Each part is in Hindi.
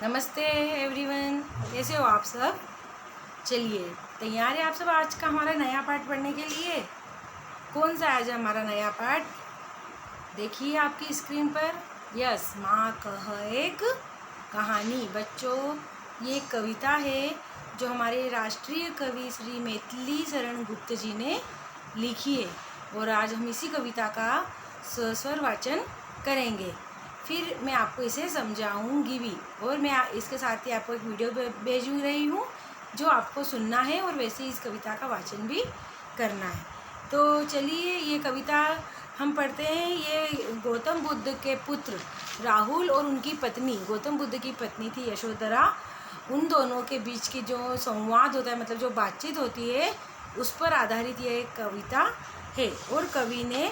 नमस्ते एवरीवन, कैसे हो आप सब। चलिए, तैयार है आप सब आज का हमारा नया पाठ पढ़ने के लिए। कौन सा आज हमारा नया पाठ देखिए आपकी स्क्रीन पर। यस, माँ कह एक कहानी। बच्चों, ये कविता है जो हमारे राष्ट्रीय कवि श्री मैथिली शरण गुप्त जी ने लिखी है और आज हम इसी कविता का स्वर वाचन करेंगे। फिर मैं आपको इसे समझाऊंगी भी और मैं इसके साथ ही आपको एक वीडियो भेज रही हूँ जो आपको सुनना है और वैसे ही इस कविता का वाचन भी करना है। तो चलिए, ये कविता हम पढ़ते हैं। ये गौतम बुद्ध के पुत्र राहुल और उनकी पत्नी, गौतम बुद्ध की पत्नी थी यशोधरा, उन दोनों के बीच की जो संवाद होता है, मतलब जो बातचीत होती है, उस पर आधारित यह एक कविता है। और कवि ने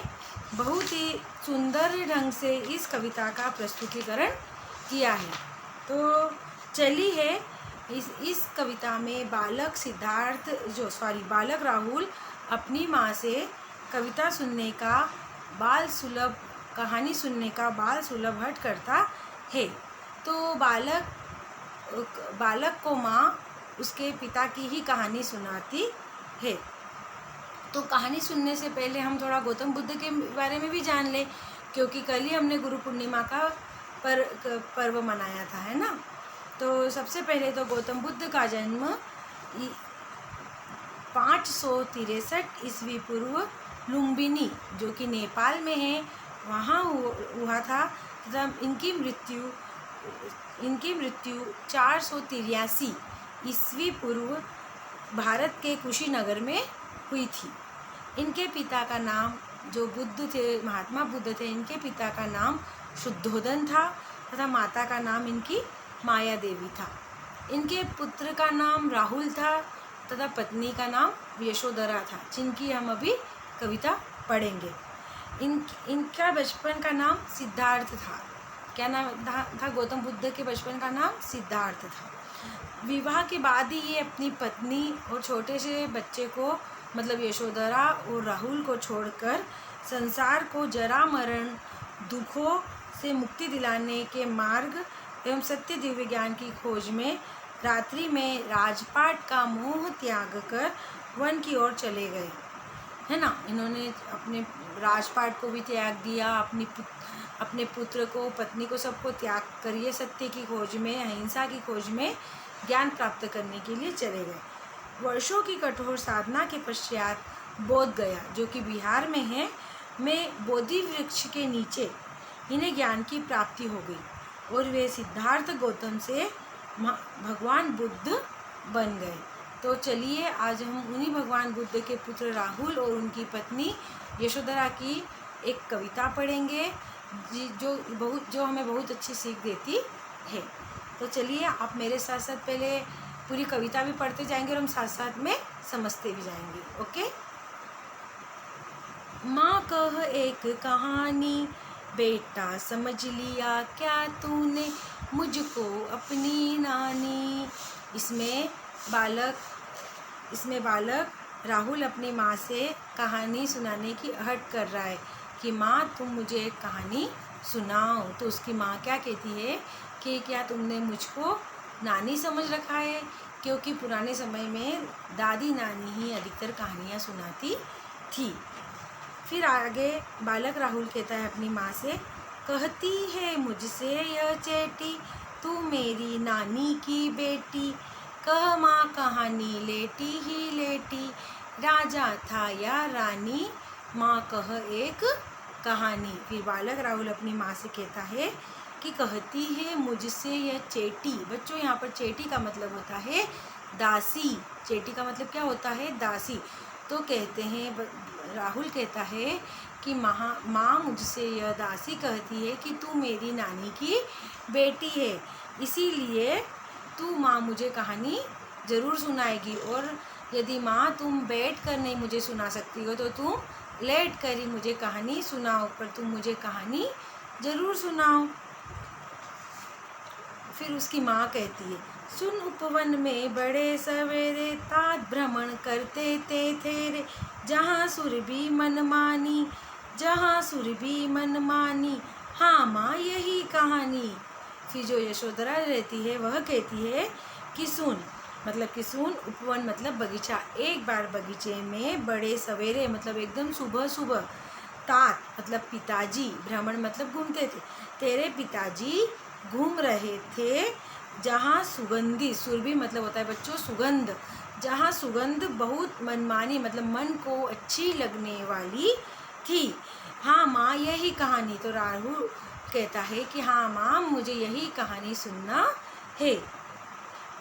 बहुत ही सुंदर ढंग से इस कविता का प्रस्तुतिकरण किया है। तो चलिए, इस कविता में बालक राहुल अपनी माँ से कविता सुनने का कहानी सुनने का बाल सुलभ हट करता है। तो बालक को माँ उसके पिता की ही कहानी सुनाती है। तो कहानी सुनने से पहले हम थोड़ा गौतम बुद्ध के बारे में भी जान लें, क्योंकि कल ही हमने गुरु पूर्णिमा का पर्व मनाया था, है ना। तो सबसे पहले तो गौतम बुद्ध का जन्म 563 ईस्वी पूर्व लुम्बिनी, जो कि नेपाल में है, वहाँ हुआ था तथा इनकी मृत्यु 483 ईस्वी पूर्व भारत के कुशीनगर में हुई थी। इनके पिता का नाम, जो बुद्ध थे, महात्मा बुद्ध थे, इनके पिता का नाम शुद्धोदन था तथा माता का नाम इनकी माया देवी था। इनके पुत्र का नाम राहुल था तथा पत्नी का नाम यशोधरा था, जिनकी हम अभी कविता पढ़ेंगे। इनका बचपन का नाम सिद्धार्थ था। क्या नाम था गौतम बुद्ध के बचपन का नाम? सिद्धार्थ था। विवाह के बाद ही ये अपनी पत्नी और छोटे से बच्चे को, मतलब यशोधरा और राहुल को छोड़कर संसार को जरा मरण दुखों से मुक्ति दिलाने के मार्ग एवं सत्य दिव्य ज्ञान की खोज में रात्रि में राजपाट का मोह त्याग कर वन की ओर चले गए, है ना। इन्होंने अपने राजपाट को भी त्याग दिया, अपने पुत्र को, पत्नी को, सबको त्याग कर ये सत्य की खोज में, अहिंसा की खोज में ज्ञान प्राप्त करने के लिए चले गए। वर्षों की कठोर साधना के पश्चात बोध गया, जो कि बिहार में है, में बोधि वृक्ष के नीचे इन्हें ज्ञान की प्राप्ति हो गई और वे सिद्धार्थ गौतम से भगवान बुद्ध बन गए। तो चलिए, आज हम उन्हीं भगवान बुद्ध के पुत्र राहुल और उनकी पत्नी यशोधरा की एक कविता पढ़ेंगे जो हमें बहुत अच्छी सीख देती है। तो चलिए, आप मेरे साथ साथ पहले पूरी कविता भी पढ़ते जाएंगे और हम साथ साथ में समझते भी जाएंगे। ओके। माँ कह एक कहानी, बेटा समझ लिया क्या तूने मुझको अपनी नानी। इसमें बालक राहुल अपनी माँ से कहानी सुनाने की अहट कर रहा है कि माँ, तुम मुझे एक कहानी सुनाओ। तो उसकी माँ क्या कहती है कि क्या तुमने मुझको नानी समझ रखा है, क्योंकि पुराने समय में दादी नानी ही अधिकतर कहानियाँ सुनाती थी। फिर आगे बालक राहुल कहता है अपनी माँ से, कहती है मुझसे यह चेटी, तू मेरी नानी की बेटी। कह माँ कहानी लेटी ही लेटी, राजा था या रानी, माँ कह एक कहानी। फिर बालक राहुल अपनी माँ से कहता है कि कहती है मुझसे यह चेटी। बच्चों, यहाँ पर चेटी का मतलब होता है दासी। चेटी का मतलब क्या होता है? दासी। तो कहते हैं, राहुल कहता है कि माँ मुझसे यह दासी कहती है कि तू मेरी नानी की बेटी है, इसीलिए तू माँ मुझे कहानी ज़रूर सुनाएगी। और यदि माँ तुम बैठ कर नहीं मुझे सुना सकती हो तो तुम लेट कर ही मुझे कहानी सुनाओ, पर तुम मुझे कहानी ज़रूर सुनाओ। फिर उसकी माँ कहती है, सुन उपवन में बड़े सवेरे तात भ्रमण करते थे रे, जहाँ सुरभि मन मानी, हाँ माँ यही कहानी। फिर जो यशोधरा रहती है वह कहती है कि सुन, मतलब कि सुन, उपवन मतलब बगीचा। एक बार बगीचे में बड़े सवेरे मतलब एकदम सुबह सुबह तात मतलब पिताजी, भ्रमण मतलब घूमते थे, तेरे पिताजी घूम रहे थे जहाँ सुगंधी, सुरभि मतलब होता है बच्चों सुगंध, जहाँ सुगंध बहुत मनमानी मतलब मन को अच्छी लगने वाली थी। हाँ माँ यही कहानी, तो राहुल कहता है कि हाँ माँ मुझे यही कहानी सुनना है।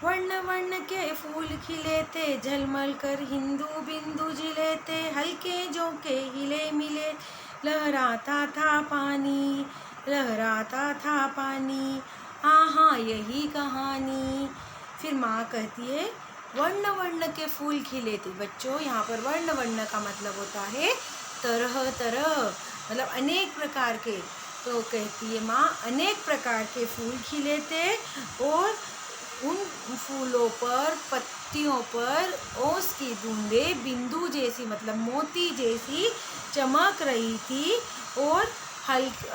वर्ण वर्ण के फूल खिले थे, झलमल कर हिंदू बिंदु जिले थे, हल्के झोंके हिले मिले, लहराता था पानी, लहराता था पानी। हाँ हाँ यही कहानी। फिर माँ कहती है वर्ण वर्ण के फूल खिले थे। बच्चों यहाँ पर वर्ण वर्ण का मतलब होता है तरह तरह, मतलब अनेक प्रकार के। तो कहती है माँ अनेक प्रकार के फूल खिले थे और उन फूलों पर, पत्तियों पर ओस की बूंदें बिंदु जैसी मतलब मोती जैसी चमक रही थी और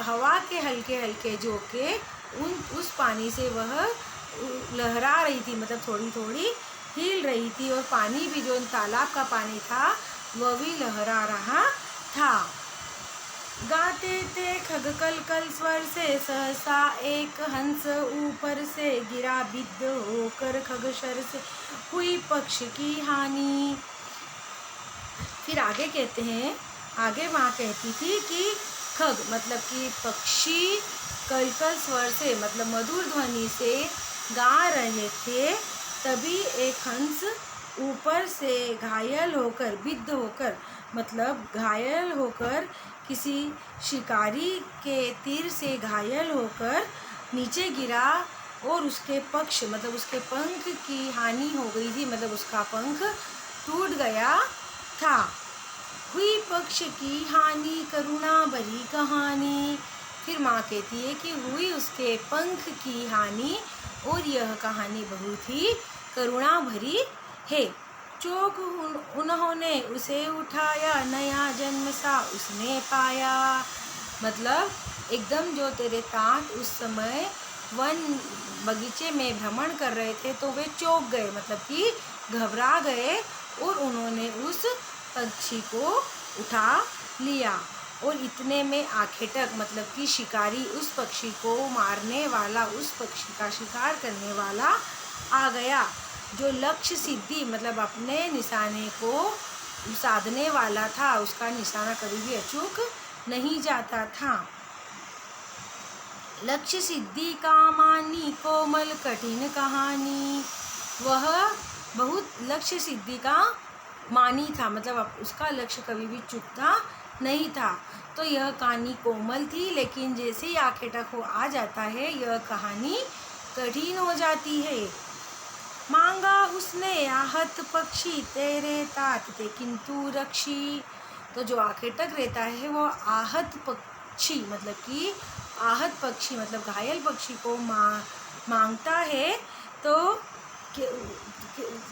हवा के हल्के हल्के झोंके उस पानी से वह लहरा रही थी, मतलब थोड़ी थोड़ी हिल रही थी, और पानी भी जो तालाब का पानी था वह भी लहरा रहा था। गाते थे खग कल कल स्वर से, सहसा एक हंस ऊपर से गिरा, बिद्ध होकर खगशर से हुई पक्ष की हानि। फिर आगे कहते हैं, आगे माँ कहती थी कि खग मतलब कि पक्षी कलकल स्वर से मतलब मधुर ध्वनि से गा रहे थे, तभी एक हंस ऊपर से घायल होकर, बिद्ध होकर मतलब घायल होकर, किसी शिकारी के तीर से घायल होकर नीचे गिरा और उसके पक्ष मतलब उसके पंख की हानि हो गई थी, मतलब उसका पंख टूट गया था। हुई पक्ष की हानि करुणा भरी कहानी। फिर माँ कहती है कि हुई उसके पंख की हानि और यह कहानी बहुत ही करुणा भरी है। चोक उन्होंने उसे उठाया, नया जन्म सा उसने पाया। मतलब एकदम जो तेरे तात उस समय वन बगीचे में भ्रमण कर रहे थे तो वे चौंक गए, मतलब कि घबरा गए, और उन्होंने उस पक्षी को उठा लिया। और इतने में आखेटक मतलब कि शिकारी, उस पक्षी को मारने वाला, उस पक्षी का शिकार करने वाला आ गया, जो लक्ष्य सिद्धि मतलब अपने निशाने को साधने वाला था। उसका निशाना कभी भी अचूक नहीं जाता था। लक्ष्य सिद्धि का मानी कोमल कठिन कहानी। वह बहुत लक्ष्य सिद्धि का मानी था, मतलब उसका लक्ष्य कभी भी चूकता नहीं था। तो यह कहानी कोमल थी, लेकिन जैसे ही आखेटक हो आ जाता है यह कहानी कठिन हो जाती है। मांगा उसने आहत पक्षी, तेरे तात थे किंतु रक्षी। तो जो आखेटक रहता है वो आहत पक्षी मतलब कि आहत पक्षी मतलब घायल पक्षी को मांगता है, तो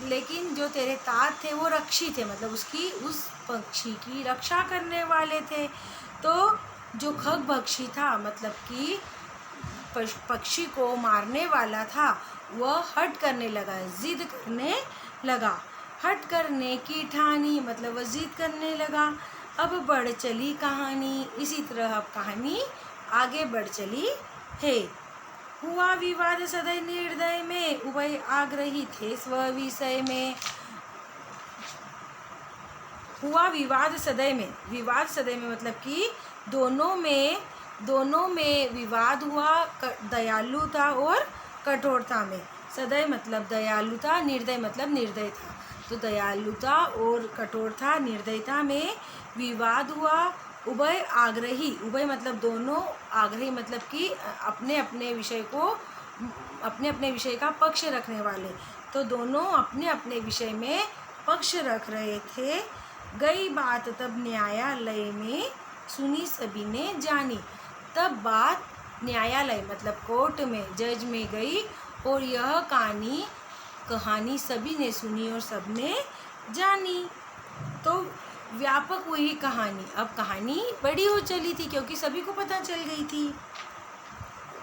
लेकिन जो तेरे तात थे वो रक्षी थे, मतलब उसकी उस पक्षी की रक्षा करने वाले थे। तो जो खग पक्षी था मतलब कि पक्षी को मारने वाला था, वह हट करने लगा, जिद करने लगा। हट करने की ठानी मतलब वह जिद करने लगा। अब बढ़ चली कहानी, इसी तरह अब कहानी आगे बढ़ चली है। हुआ विवाद सदैव निर्दय में, उभय आग्रही थे स्व विषय में। हुआ विवाद सदैव में, विवाद सदैव में मतलब कि दोनों में विवाद हुआ, दयालुता और कठोरता में। सदैव मतलब दयालुता, निर्दय मतलब निर्दयता। तो दयालुता और कठोरता, निर्दयता में विवाद हुआ। उभय आग्रही, उभय मतलब दोनों, आग्रही मतलब कि अपने अपने विषय का पक्ष रखने वाले। तो दोनों अपने अपने विषय में पक्ष रख रहे थे। गई बात तब न्यायालय में, सुनी सभी ने जानी। तब बात न्यायालय मतलब कोर्ट में, जज में गई और यह कहानी सभी ने सुनी और सबने जानी। तो व्यापक हुई कहानी। अब कहानी बड़ी हो चली थी क्योंकि सभी को पता चल गई थी।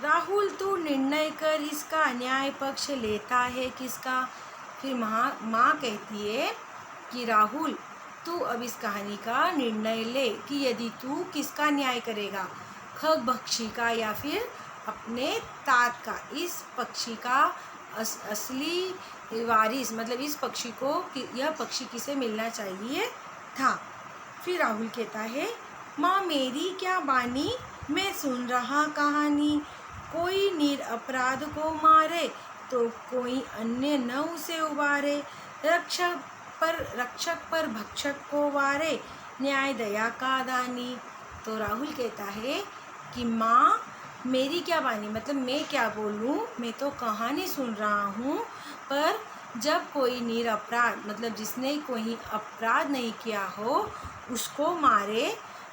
राहुल तू निर्णय कर, इसका न्याय पक्ष लेता है किसका। फिर माँ कहती है कि राहुल तू अब इस कहानी का निर्णय ले कि यदि तू किसका न्याय करेगा, खगभक्षी का या फिर अपने तात का। इस पक्षी का असली वारिस मतलब इस पक्षी को यह पक्षी किसे मिलना चाहिए था। फिर राहुल कहता है माँ मेरी क्या बानी, मैं सुन रहा कहानी। कोई निरपराध को मारे तो कोई अन्य न उसे उबारे। रक्षक पर भक्षक को वारे, न्याय दया का दानी। तो राहुल कहता है कि माँ मेरी क्या बानी मतलब मैं क्या बोलूँ, मैं तो कहानी सुन रहा हूँ, पर जब कोई निरपराध मतलब जिसने कोई अपराध नहीं किया हो उसको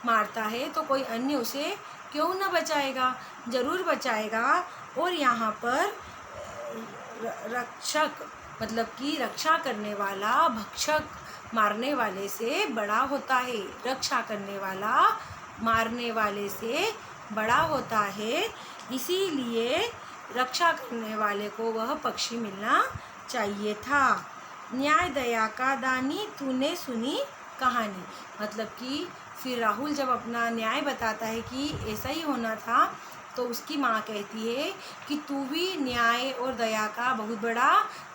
मारता है तो कोई अन्य उसे क्यों न बचाएगा, ज़रूर बचाएगा। और यहाँ पर रक्षक मतलब कि रक्षा करने वाला भक्षक मारने वाले से बड़ा होता है, रक्षा करने वाला मारने वाले से बड़ा होता है, इसीलिए रक्षा करने वाले को वह पक्षी मिलना चाहिए था। न्याय दया का दानी तूने सुनी कहानी मतलब कि फिर राहुल जब अपना न्याय बताता है कि ऐसा ही होना था तो उसकी माँ कहती है कि तू भी न्याय और दया का बहुत बड़ा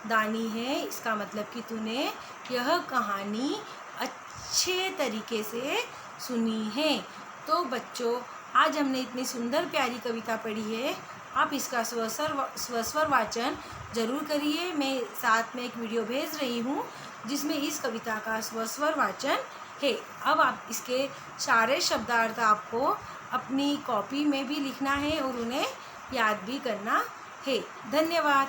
दानी है, इसका मतलब कि तूने यह कहानी अच्छे तरीके से सुनी है। तो बच्चों आज हमने इतनी सुंदर प्यारी कविता पढ़ी है, आप इसका स्वस्वर वाचन ज़रूर करिए। मैं साथ में एक वीडियो भेज रही हूँ जिसमें इस कविता का स्वस्वर वाचन है। अब आप इसके सारे शब्दार्थ आपको अपनी कॉपी में भी लिखना है और उन्हें याद भी करना है। धन्यवाद।